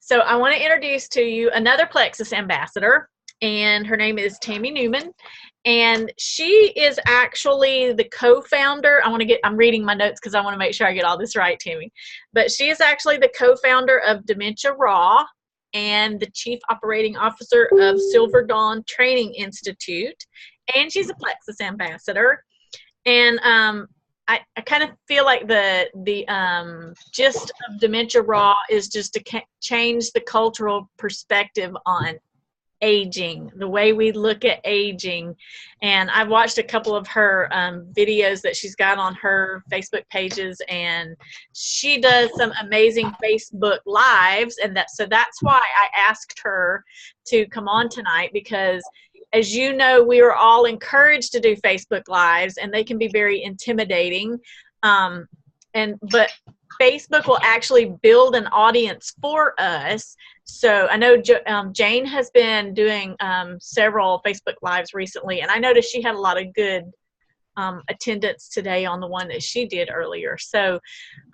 So I want to introduce to you another Plexus ambassador, and her name is Tami Neumann. And she is actually the co-founder. I'm reading my notes because I want to make sure I get all this right, Tami. But she is actually the co-founder of Dementia Raw and the chief operating officer of Silver Dawn Training Institute. And she's a Plexus ambassador. And I kind of feel like the gist of Dementia Raw is just to change the cultural perspective on aging, the way we look at aging. And I've watched a couple of her videos that she's got on her Facebook pages, and she does some amazing Facebook lives. And so that's why I asked her to come on tonight, because as you know, we are all encouraged to do Facebook Lives, and they can be very intimidating. But Facebook will actually build an audience for us. So I know Jane has been doing several Facebook Lives recently, and I noticed she had a lot of good attendance today on the one that she did earlier. So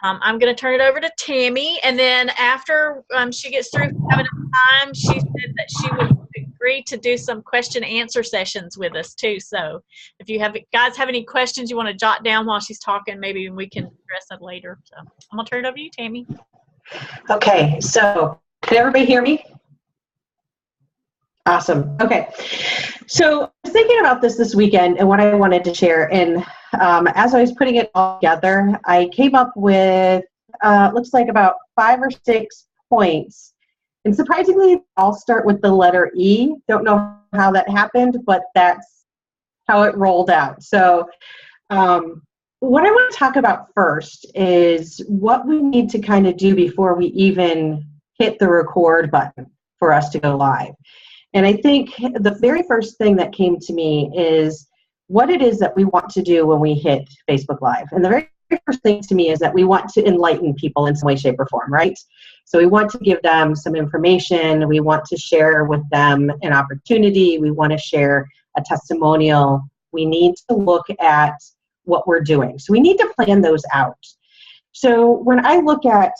I'm going to turn it over to Tami, and then after she gets through having a time, she said that she would agree to do some question and answer sessions with us too. So if you guys have any questions you want to jot down while she's talking, maybe we can address them later. So I'm going to turn it over to you, Tami. Okay, so can everybody hear me? Awesome. Okay, so I was thinking about this weekend and what I wanted to share, and as I was putting it all together, I came up with looks like about 5 or 6 points, and surprisingly, I'll start with the letter E. Don't know how that happened, but that's how it rolled out. So what I want to talk about first is what we need to kind of do before we even hit the record button for us to go live. And I think the very first thing that came to me is what it is that we want to do when we hit Facebook Live. And the very first thing to me is that we want to enlighten people in some way, shape, or form, right? So we want to give them some information. We want to share with them an opportunity. We want to share a testimonial. We need to look at what we're doing. So we need to plan those out. So when I look at,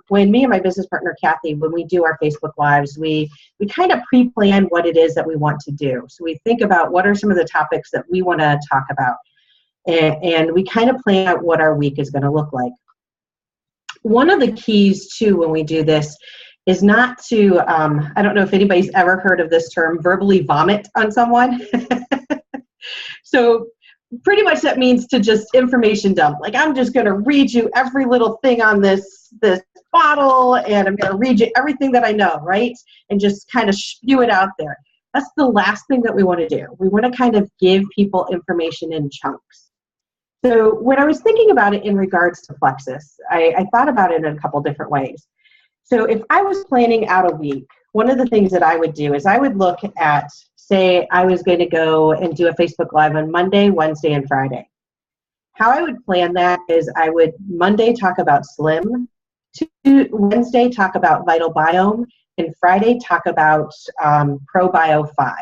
when me and my business partner, Kathy, when we do our Facebook Lives, we kind of pre-plan what it is that we want to do. So we think about what are some of the topics that we want to talk about. And we kind of plan out what our week is going to look like. One of the keys, too, when we do this is not to, I don't know if anybody's ever heard of this term, verbally vomit on someone. So pretty much that means to just information dump. Like, I'm just going to read you every little thing on this bottle, and I'm going to read you everything that I know, right? And just kind of spew it out there. That's the last thing that we want to do. We want to kind of give people information in chunks. So when I was thinking about it in regards to Plexus, I thought about it in a couple different ways. So if I was planning out a week, one of the things that I would do is I would look at, say I was going to go and do a Facebook Live on Monday, Wednesday, and Friday. How I would plan that is I would Monday talk about Slim, Wednesday talk about Vital Biome, and Friday talk about ProBio 5.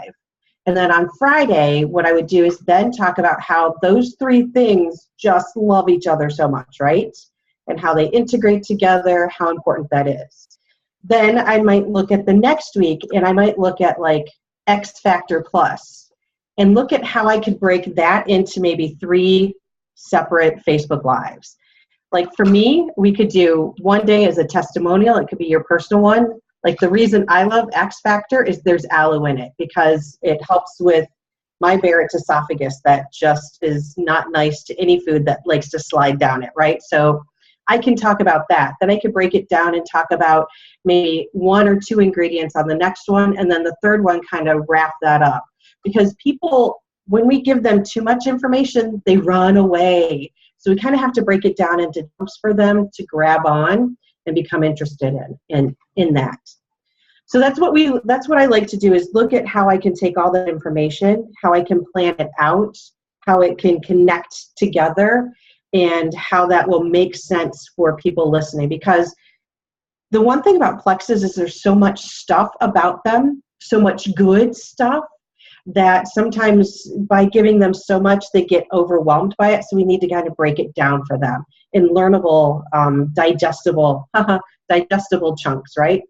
And then on Friday, what I would do is then talk about how those 3 things just love each other so much, right? And how they integrate together, how important that is. Then I might look at the next week, and I might look at like X Factor Plus and look at how I could break that into maybe 3 separate Facebook Lives. Like for me, we could do one day as a testimonial. It could be your personal one. Like the reason I love X Factor is there's aloe in it because it helps with my Barrett's esophagus that just is not nice to any food that likes to slide down it, right? So I can talk about that. Then I could break it down and talk about maybe 1 or 2 ingredients on the next one, and then the third one kind of wrap that up. Because people, when we give them too much information, they run away. So we kind of have to break it down into chunks for them to grab on and become interested in that. So that's what I like to do, is look at how I can take all that information, how I can plan it out, how it can connect together, and how that will make sense for people listening. Because the one thing about Plexus is there's so much stuff about them, so much good stuff, that sometimes by giving them so much, they get overwhelmed by it. So we need to kind of break it down for them in learnable, digestible chunks, right?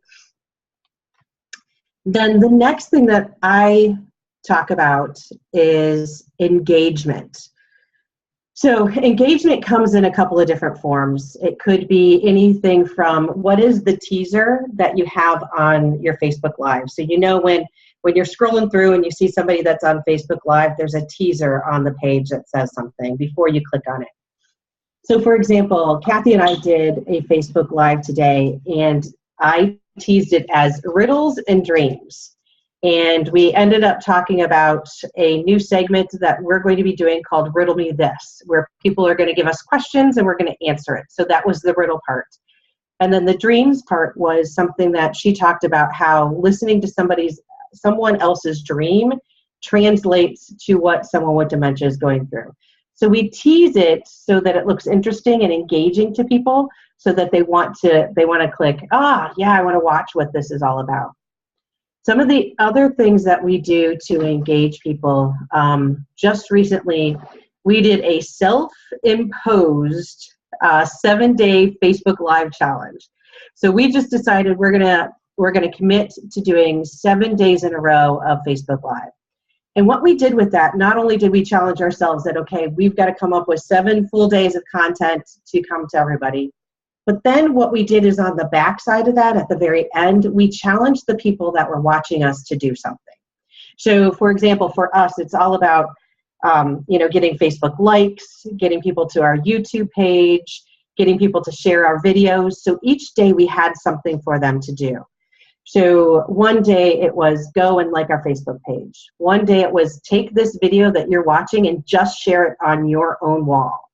Then the next thing that I talk about is engagement. So engagement comes in a couple of different forms. It could be anything from what is the teaser that you have on your Facebook Live. So you know when you're scrolling through and you see somebody that's on Facebook Live, there's a teaser on the page that says something before you click on it. So for example, Kathy and I did a Facebook Live today, and I teased it as riddles and dreams. And we ended up talking about a new segment that we're going to be doing called Riddle Me This, where people are going to give us questions and we're going to answer it. So that was the riddle part. And then the dreams part was something that she talked about, how listening to someone else's dream translates to what someone with dementia is going through. So we tease it so that it looks interesting and engaging to people, so that they want to click, yeah, I want to watch what this is all about. Some of the other things that we do to engage people, just recently, we did a self-imposed 7-day Facebook Live challenge. So we just decided we're gonna commit to doing 7 days in a row of Facebook Live. And what we did with that, not only did we challenge ourselves that, okay, we've got to come up with 7 full days of content to come to everybody, but then what we did is on the back side of that, at the very end, we challenged the people that were watching us to do something. So for example, for us, it's all about getting Facebook likes, getting people to our YouTube page, getting people to share our videos. So each day we had something for them to do. So one day it was go and like our Facebook page. One day it was take this video that you're watching and just share it on your own wall.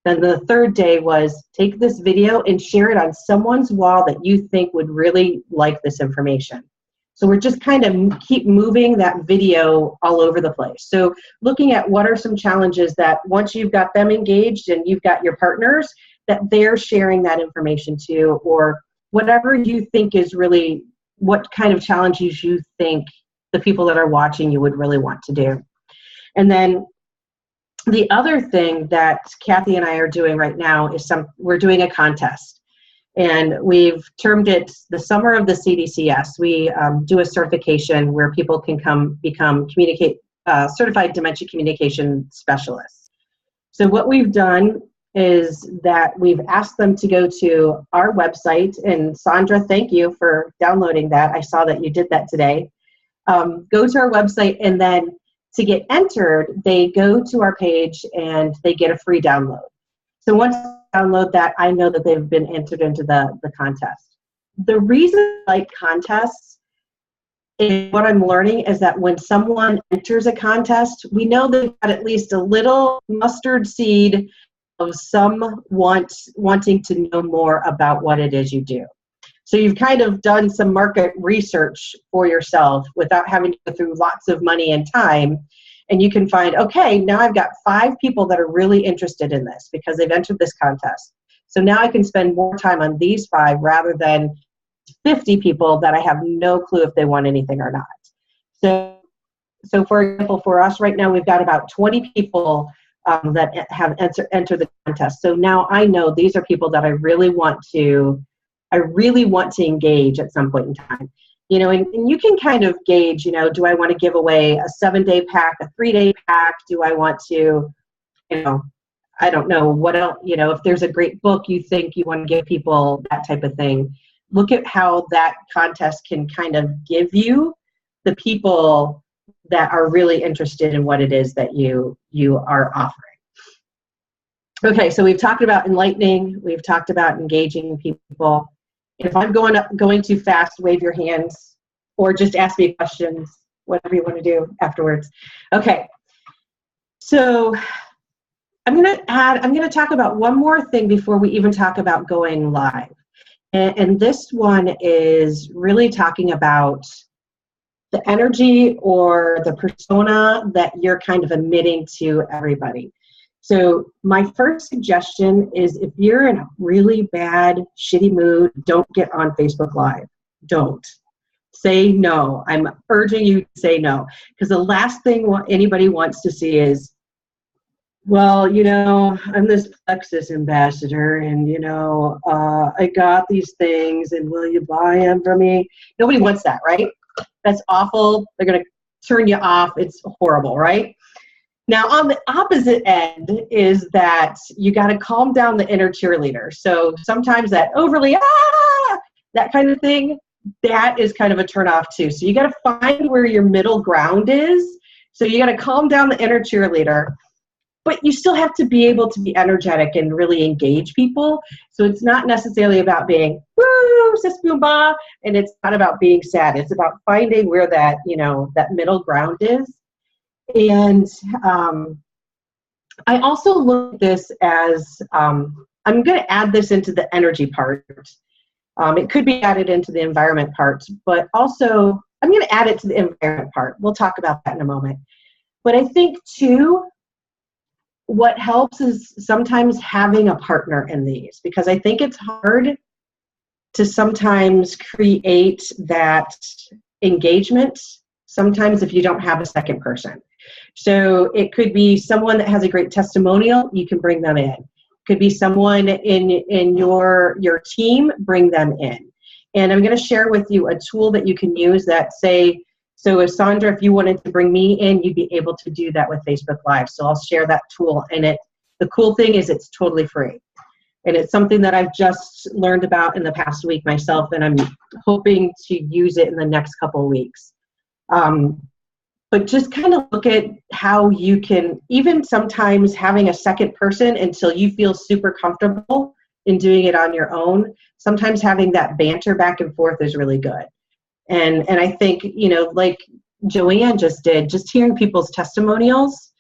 Then the third day was take this video and share it on someone's wall that you think would really like this information. So we're just kind of keep moving that video all over the place. So looking at what are some challenges that once you've got them engaged and you've got your partners, that they're sharing that information to, or whatever you think is really, what kind of challenges you think the people that are watching you would really want to do. And then the other thing that Kathy and I are doing right now is we're doing a contest, and we've termed it the Summer of the CDCS. We do a certification where people can become certified dementia communication specialists. So what we've done is that we've asked them to go to our website, and Sandra, thank you for downloading that. I saw that you did that today. Go to our website, and then to get entered, they go to our page and they get a free download. So once they download that, I know that they've been entered into the contest. The reason I like contests is what I'm learning is that when someone enters a contest, we know they've got at least a little mustard seed of some wanting to know more about what it is you do. So you've kind of done some market research for yourself without having to go through lots of money and time. And you can find, okay, now I've got 5 people that are really interested in this because they've entered this contest. So now I can spend more time on these 5 rather than 50 people that I have no clue if they want anything or not. So for example, for us right now, we've got about 20 people that have entered the contest. So now I know these are people that I really want to engage at some point in time. And you can kind of gauge, do I want to give away a 7-day pack, a 3-day pack? Do I want to, I don't know what else, if there's a great book you think you want to give people, that type of thing. Look at how that contest can kind of give you the people that are really interested in what it is that you are offering. Okay, so we've talked about enlightening, we've talked about engaging people. If I'm going too fast, wave your hands or just ask me questions, whatever you want to do afterwards. Okay, so I'm going to talk about one more thing before we even talk about going live. And this one is really talking about the energy or the persona that you're kind of emitting to everybody. So my first suggestion is if you're in a really bad, shitty mood, don't get on Facebook Live. Don't. Say no. I'm urging you to say no. Because the last thing anybody wants to see is, well, I'm this Plexus ambassador, and, I got these things, and will you buy them for me? Nobody wants that, right? That's awful. They're going to turn you off. It's horrible, right? Now, on the opposite end is that you got to calm down the inner cheerleader. So sometimes that overly, that kind of thing, that is kind of a turn off too. So you got to find where your middle ground is. So you got to calm down the inner cheerleader, but you still have to be able to be energetic and really engage people. So it's not necessarily about being, woo, sis boom ba, and it's not about being sad. It's about finding where that, that middle ground is. And I also look at this as, I'm going to add this into the energy part. It could be added into the environment part, but also I'm going to add it to the environment part. We'll talk about that in a moment. But I think too, what helps is sometimes having a partner in these, because I think it's hard to sometimes create that engagement sometimes if you don't have a second person. So it could be someone that has a great testimonial, you can bring them in. Could be someone in your team, bring them in. And I'm going to share with you a tool that you can use that so if Sandra, if you wanted to bring me in, you'd be able to do that with Facebook Live. So I'll share that tool, and the cool thing is it's totally free. And it's something that I've just learned about in the past week myself, and I'm hoping to use it in the next couple of weeks. But just kind of look at how you can, even sometimes having a second person until you feel super comfortable in doing it on your own, sometimes having that banter back and forth is really good. And I think, like Joanne just did, just hearing people's testimonials,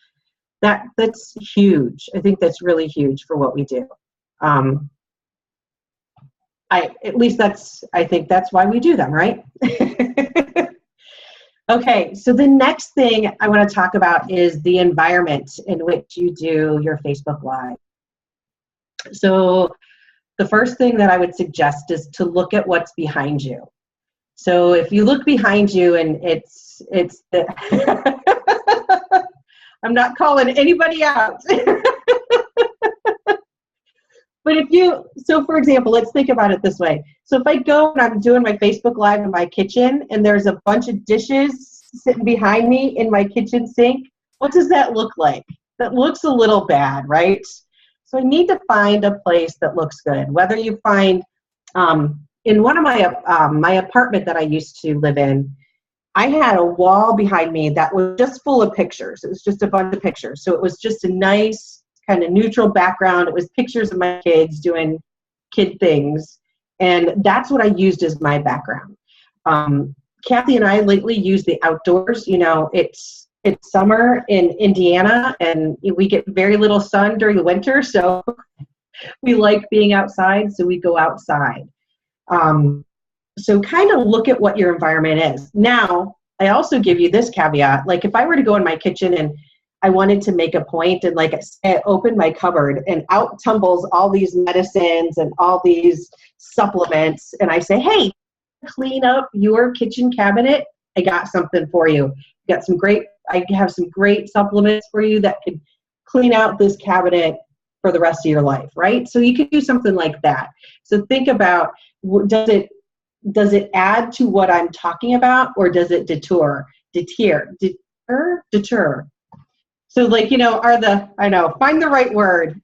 that's huge. I think that's really huge for what we do. I think that's why we do them, right? Okay, so the next thing I want to talk about is the environment in which you do your Facebook Live. So the first thing that I would suggest is to look at what's behind you. So if you look behind you and it's I'm not calling anybody out. But so for example, let's think about it this way. So if I go and I'm doing my Facebook Live in my kitchen and there's a bunch of dishes sitting behind me in my kitchen sink, what does that look like? That looks a little bad, right? So I need to find a place that looks good. Whether you find, in one of my apartment that I used to live in, I had a wall behind me that was just full of pictures. It was just a bunch of pictures. So it was just a nice kind of neutral background. It was pictures of my kids doing kid things. And that's what I used as my background. Kathy and I lately use the outdoors. It's summer in Indiana and we get very little sun during the winter. So we like being outside. So we go outside. So kind of look at what your environment is. Now, I also give you this caveat. Like if I were to go in my kitchen and I wanted to make a point and like I open my cupboard and out tumbles all these medicines and all these supplements. And I say, hey, clean up your kitchen cabinet. I got something for you. I have some great supplements for you that could clean out this cabinet for the rest of your life, right? So you could do something like that. So think about, does it add to what I'm talking about, or does it deter? So like, find the right word.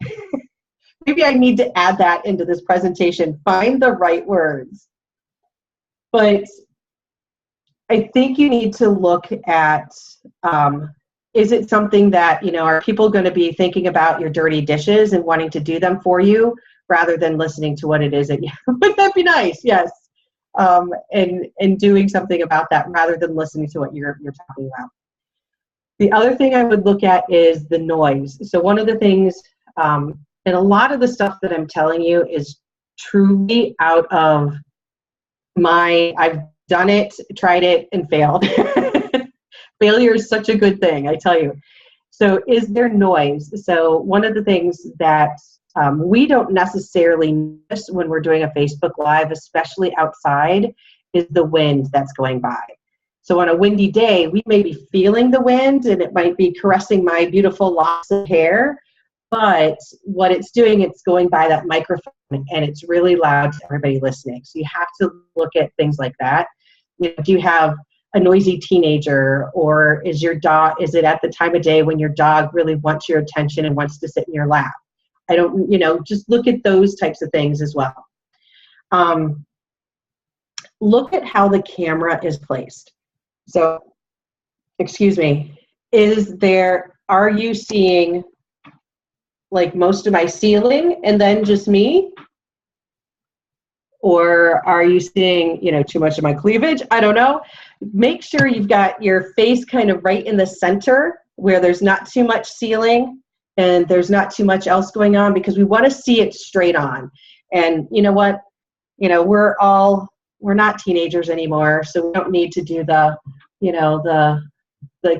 Maybe I need to add that into this presentation. Find the right words. But I think you need to look at, is it something that, are people going to be thinking about your dirty dishes and wanting to do them for you rather than listening to what it is that you, wouldn't that be nice? Yes. And doing something about that rather than listening to what you're talking about. The other thing I would look at is the noise. So one of the things, and a lot of the stuff that I'm telling you is truly out of I've done it, tried it, and failed. Failure is such a good thing, I tell you. So is there noise? So one of the things that we don't necessarily miss when we're doing a Facebook Live, especially outside, is the wind that's going by. So on a windy day, we may be feeling the wind and it might be caressing my beautiful locks of hair, but what it's doing, it's going by that microphone and it's really loud to everybody listening. So you have to look at things like that. Do you have a noisy teenager, or is it at the time of day when your dog really wants your attention and wants to sit in your lap? Just look at those types of things as well. Look at how the camera is placed. So, excuse me, are you seeing like most of my ceiling and then just me? Or are you seeing, too much of my cleavage? I don't know. Make sure you've got your face kind of right in the center where there's not too much ceiling and there's not too much else going on, because we want to see it straight on. And you know what? We're not teenagers anymore, so we don't need to do the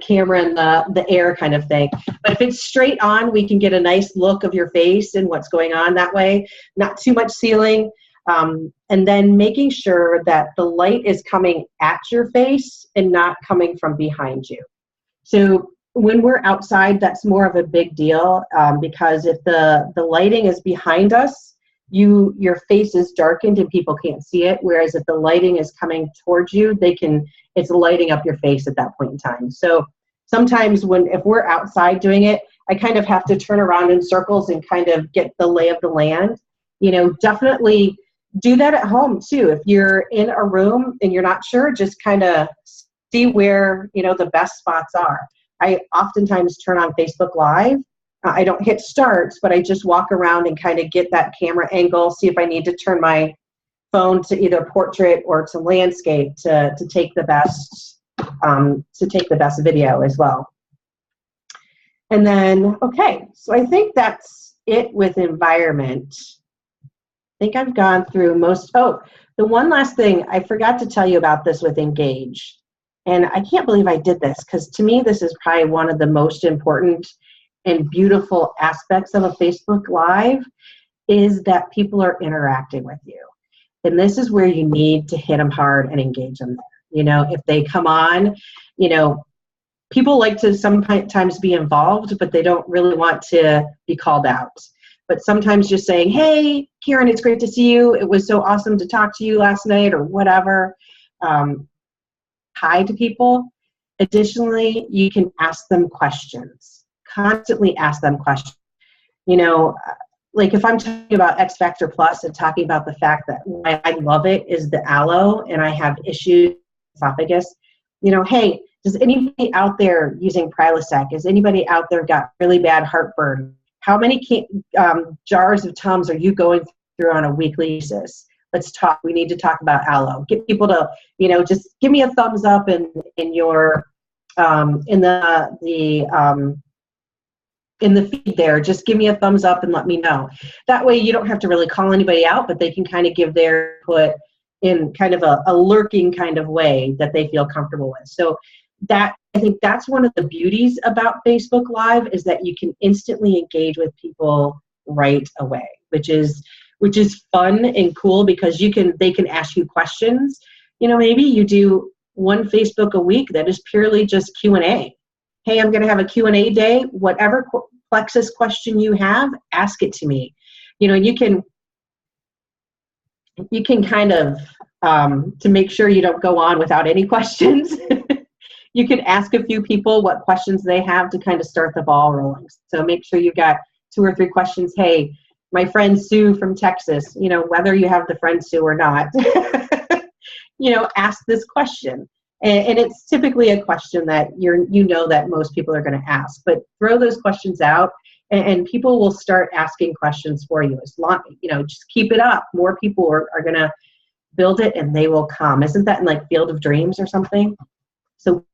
camera and the air kind of thing. But if it's straight on, we can get a nice look of your face and what's going on that way. Not too much ceiling. And then making sure that the light is coming at your face and not coming from behind you. So when we're outside, that's more of a big deal, because if the lighting is behind us, your face is darkened and people can't see it. Whereas if the lighting is coming towards you, it's lighting up your face at that point in time. So sometimes if we're outside doing it, I kind of have to turn around in circles and kind of get the lay of the land. Definitely do that at home too. If you're in a room and you're not sure, just kind of see where, the best spots are. I oftentimes turn on Facebook Live. I don't hit start, but I just walk around and kind of get that camera angle, see if I need to turn my phone to either portrait or to landscape to take the best video as well. And then, okay, so I think that's it with environment. I think I've gone through the one last thing, I forgot to tell you about this with Engage. And I can't believe I did this, because to me, this is probably one of the most important and beautiful aspects of a Facebook Live, is that people are interacting with you. And this is where you need to hit them hard and engage them there. If they come on, people like to sometimes be involved, but they don't really want to be called out. But sometimes just saying, hey, Karen, it's great to see you. It was so awesome to talk to you last night, or whatever. Hi to people. Additionally, you can ask them questions. Constantly ask them questions. Like if I'm talking about X Factor Plus and talking about the fact that why I love it is the aloe and I have issues with esophagus, hey, does anybody out there using Prilosec? Is anybody out there got really bad heartburn? How many jars of Tums are you going through on a weekly basis? Let's talk. We need to talk about aloe. Get people to, just give me a thumbs up in the feed there. Just give me a thumbs up and let me know. That way you don't have to really call anybody out, but they can kind of give their input in kind of a lurking kind of way that they feel comfortable with. So I think that's one of the beauties about Facebook Live, is that you can instantly engage with people right away, which is fun and cool, because they can ask you questions. Maybe you do one Facebook a week that is purely just Q&A. Hey, I'm going to have a Q&A day. Whatever Plexus question you have, ask it to me. You can kind of, to make sure you don't go on without any questions, you can ask a few people what questions they have to kind of start the ball rolling. So make sure you've got 2 or 3 questions. Hey, my friend Sue from Texas, whether you have the friend Sue or not, ask this question. And it's typically a question that that most people are going to ask, but throw those questions out and people will start asking questions for you. As long, just keep it up. More people are going to build it and they will come. Isn't that in like Field of Dreams or something? So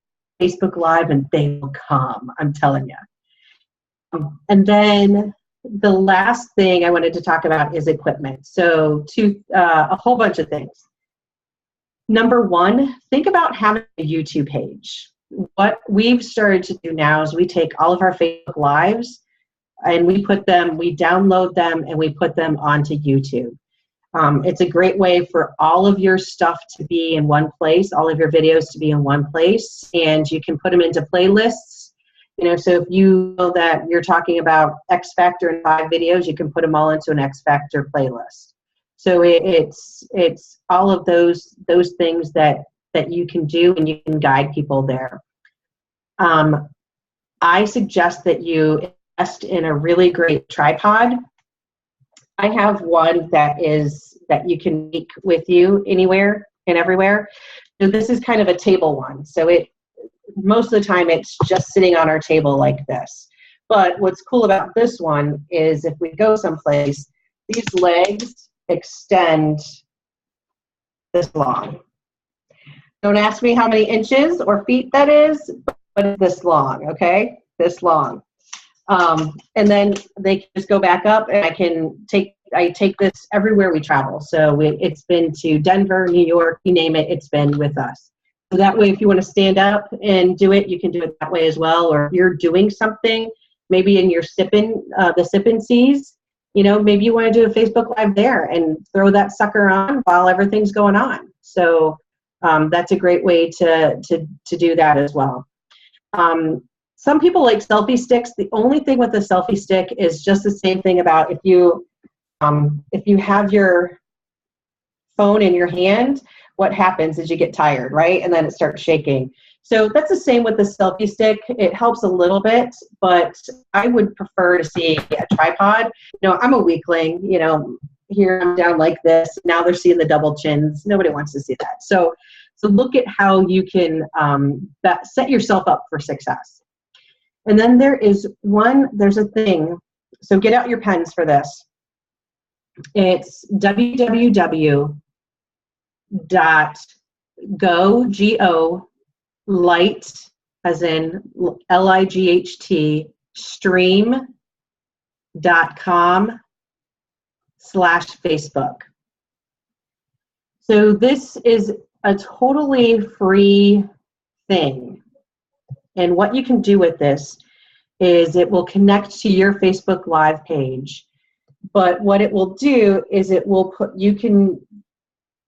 Facebook Live and they will come, I'm telling you. And then the last thing I wanted to talk about is equipment. So a whole bunch of things. Number 1, think about having a YouTube page. What we've started to do now is we take all of our Facebook Lives and we download them and we put them onto YouTube. It's a great way for all of your stuff to be in one place, all of your videos to be in one place, and you can put them into playlists. So if you know that you're talking about X Factor in 5 videos, you can put them all into an X Factor playlist. So it's all of those things that that you can do, and you can guide people there. I suggest that you invest in a really great tripod. I have one that you can take with you anywhere and everywhere. So this is kind of a table one. So most of the time it's just sitting on our table like this. But what's cool about this one is if we go someplace, these legs extend this long. Don't ask me how many inches or feet that is, but it's this long, okay? This long. And then they can just go back up, and I take this everywhere we travel. So it's been to Denver, New York, you name it, it's been with us. So that way, if you want to stand up and do it, you can do it that way as well. Or if you're doing something, maybe in your the sip and seas, maybe you want to do a Facebook Live there and throw that sucker on while everything's going on. So that's a great way to do that as well. Some people like selfie sticks. The only thing with the selfie stick is just the same thing about if you have your phone in your hand, what happens is you get tired, right? And then it starts shaking. So that's the same with the selfie stick. It helps a little bit, but I would prefer to see a tripod. I'm a weakling, here I'm down like this. Now they're seeing the double chins. Nobody wants to see that. So look at how you can set yourself up for success. And then there's a thing. So get out your pens for this. It's www.light, as in LIGHT, stream.com/Facebook. So this is a totally free thing. And what you can do with this is it will connect to your Facebook Live page. But what it will do is you can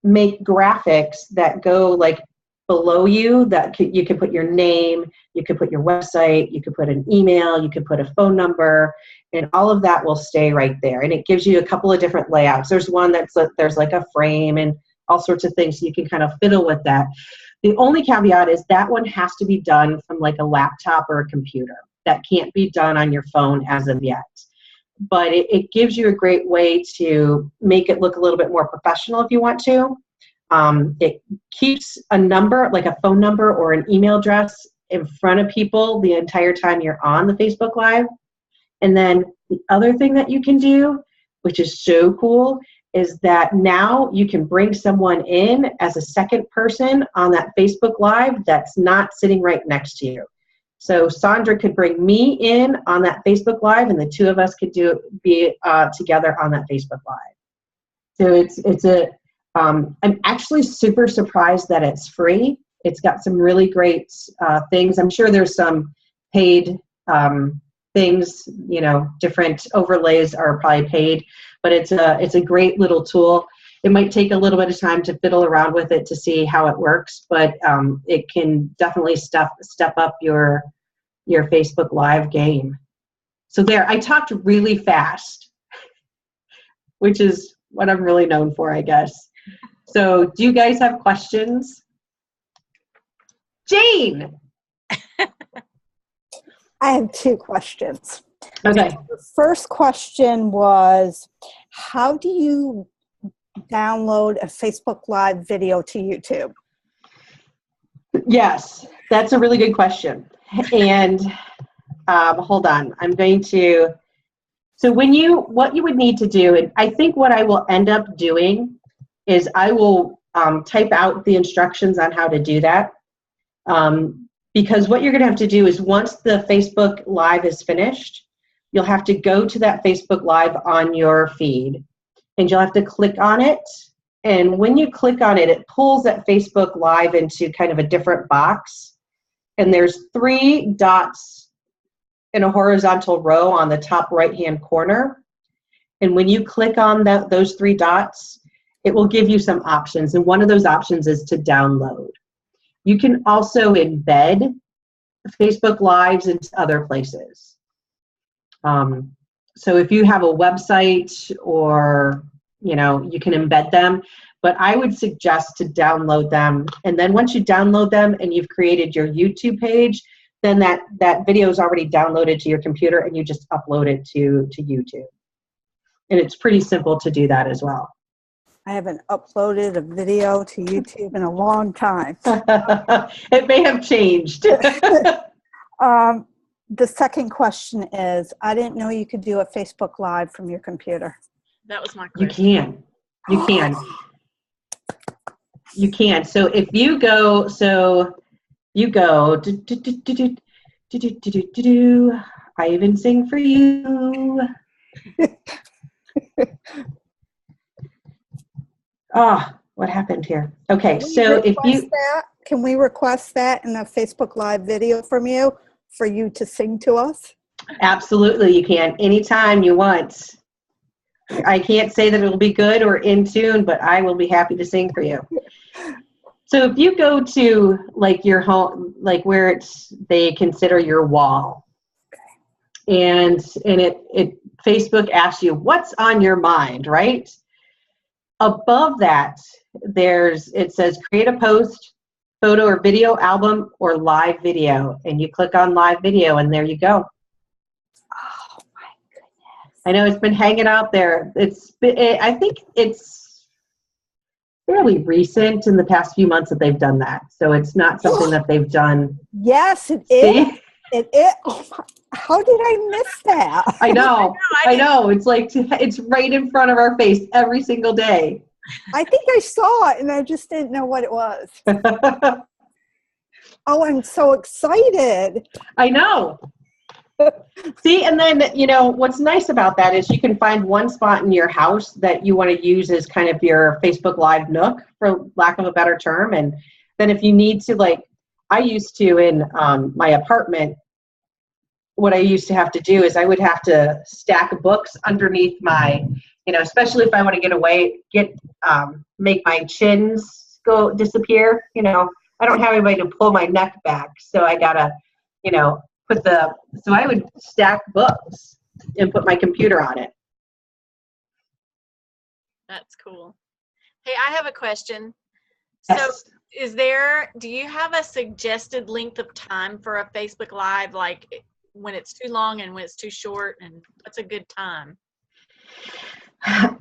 make graphics that go like below you, you can put your name, you can put your website, you can put an email, you can put a phone number, and all of that will stay right there. And it gives you a couple of different layouts. There's one there's like a frame and all sorts of things, so you can kind of fiddle with that. The only caveat is that one has to be done from like a laptop or a computer. That can't be done on your phone as of yet. But it gives you a great way to make it look a little bit more professional if you want to. It keeps a number, like a phone number or an email address, in front of people the entire time you're on the Facebook Live. And then the other thing that you can do, which is so cool, is that now you can bring someone in as a second person on that Facebook Live that's not sitting right next to you. So Sandra could bring me in on that Facebook Live, and the two of us could be together on that Facebook Live. So I'm actually super surprised that it's free. It's got some really great things. I'm sure there's some paid things, different overlays are probably paid, but it's a great little tool. It might take a little bit of time to fiddle around with it to see how it works, but it can definitely step up your Facebook Live game. So there, I talked really fast, which is what I'm really known for, I guess. So do you guys have questions? Jane! I have two questions. Okay. The first question was, how do you download a Facebook Live video to YouTube? Yes, that's a really good question. And hold on, I'm going to, so what you would need to do, and I think what I will end up doing is I will type out the instructions on how to do that. Because what you're going to have to do is once the Facebook Live is finished, you'll have to go to that Facebook Live on your feed, and you'll have to click on it. And when you click on it, it pulls that Facebook Live into kind of a different box. And there's 3 dots in a horizontal row on the top right-hand corner. And when you click on those 3 dots, it will give you some options. And one of those options is to download. You can also embed Facebook Lives into other places. So if you have a website or, you can embed them. but I would suggest to download them. And then once you download them and you've created your YouTube page, then that video is already downloaded to your computer and you just upload it to YouTube. And it's pretty simple to do that as well. I haven't uploaded a video to YouTube in a long time. It may have changed. The second question is, I didn't know you could do a Facebook Live from your computer. That was my question. You can. You can. So if you go, I even sing for you. What happened here? Okay, so if you can we request that in a Facebook Live video from you for you to sing to us? Absolutely, you can anytime you want. I can't say that it'll be good or in tune, but I will be happy to sing for you. So if you go to like your home, like where they consider your wall, and it Facebook asks you what's on your mind, right? Above that, it says create a post, photo or video album, or live video, and you click on live video, and there you go. Oh my goodness! I know it's been hanging out there. I think it's fairly recent in the past few months that they've done that, so it's not something that they've done. Yes, it is. It is. Oh my, how did I miss that? I know. It's like it's right in front of our face every single day. I think I saw it, and I just didn't know what it was. Oh, I'm so excited. I know. See, and then, what's nice about that is you can find one spot in your house that you want to use as kind of your Facebook Live nook, for lack of a better term. And then if you need to, like, I used to in my apartment, what I used to have to do is I would have to stack books underneath my, especially if I want to make my chins disappear. I don't have anybody to pull my neck back, so I gotta, so I would stack books and put my computer on it. That's cool. Hey, I have a question. Yes. So do you have a suggested length of time for a Facebook Live, like when it's too long and when it's too short, and what's a good time?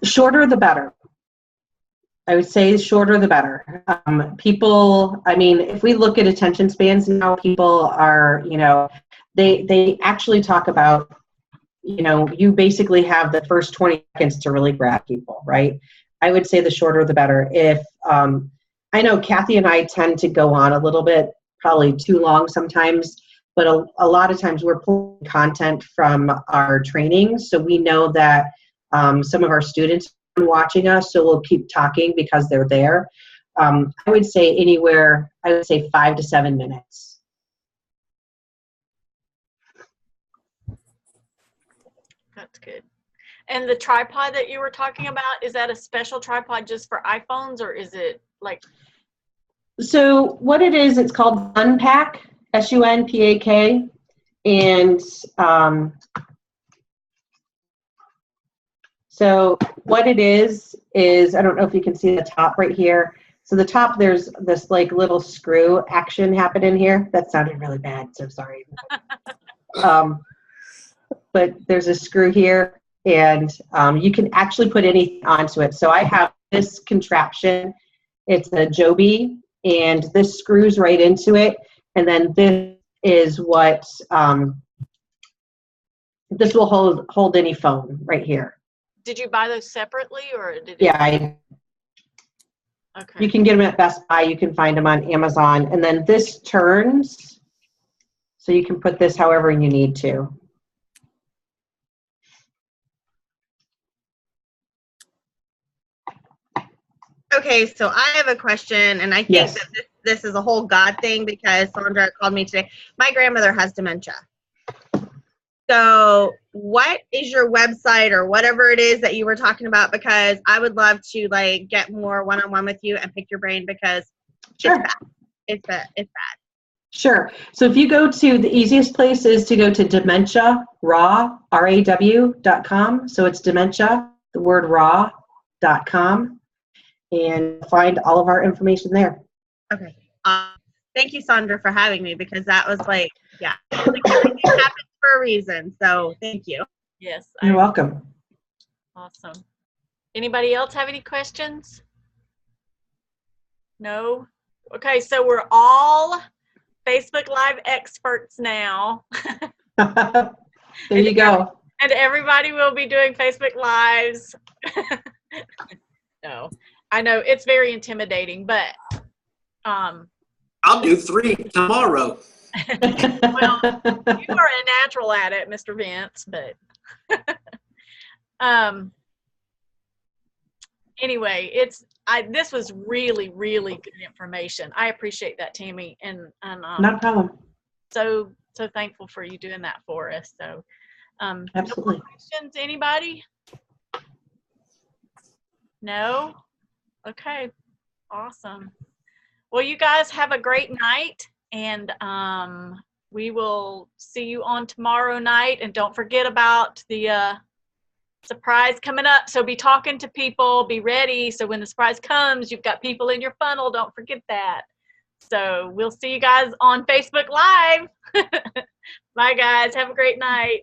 Shorter the better. I would say shorter the better. If we look at attention spans now, people are, they actually talk about, you basically have the first 20 seconds to really grab people, right? I would say the shorter the better. If, I know Kathy and I tend to go on a little bit, probably too long sometimes, but a lot of times we're pulling content from our training, so we know that some of our students are watching us, so we'll keep talking because they're there. I would say 5 to 7 minutes. That's good. And the tripod that you were talking about, is that a special tripod just for iPhones, or is it like? So what it is, it's called Unpack, SUNPAK, and so what it is I don't know if you can see the top right here. So the top, there's this like little screw action happening here. That sounded really bad, so sorry. But there's a screw here, and you can actually put anything onto it. So I have this contraption. It's a Joby, and this screws right into it. And then this is what, this will hold any phone right here. Did you buy those separately, or did it? Yeah, okay. You can get them at Best Buy. You can find them on Amazon. And then this turns, so you can put this however you need to. Okay, so I have a question, and I think that this is a whole God thing, because Sandra called me today. My grandmother has dementia. So what is your website or whatever it is that you were talking about? Because I would love to like get more one-on-one with you and pick your brain, because Sure. It's bad. Sure. So if you go to, the easiest place is to go to dementiaraw, RAW.com. So it's dementia, the word raw.com. and find all of our information there. Okay. Thank you, Sandra, for having me, because that was like, yeah, like everything happens for a reason. So thank you. Yes. You're welcome. Awesome. Anybody else have any questions? No? Okay, so we're all Facebook Live experts now. There you go. And everybody will be doing Facebook Lives. No, I know it's very intimidating, but I'll do 3 tomorrow. well, you are a natural at it, Mr. Vince, but anyway, this was really, really good information. I appreciate that, Tami, and Not a problem. so thankful for you doing that for us. So Absolutely. no more questions, anybody? No? Okay, awesome. Well, you guys have a great night, and we will see you on tomorrow night. And don't forget about the surprise coming up. So be talking to people, be ready. So when the surprise comes, you've got people in your funnel. Don't forget that. So we'll see you guys on Facebook Live. Bye, guys. Have a great night.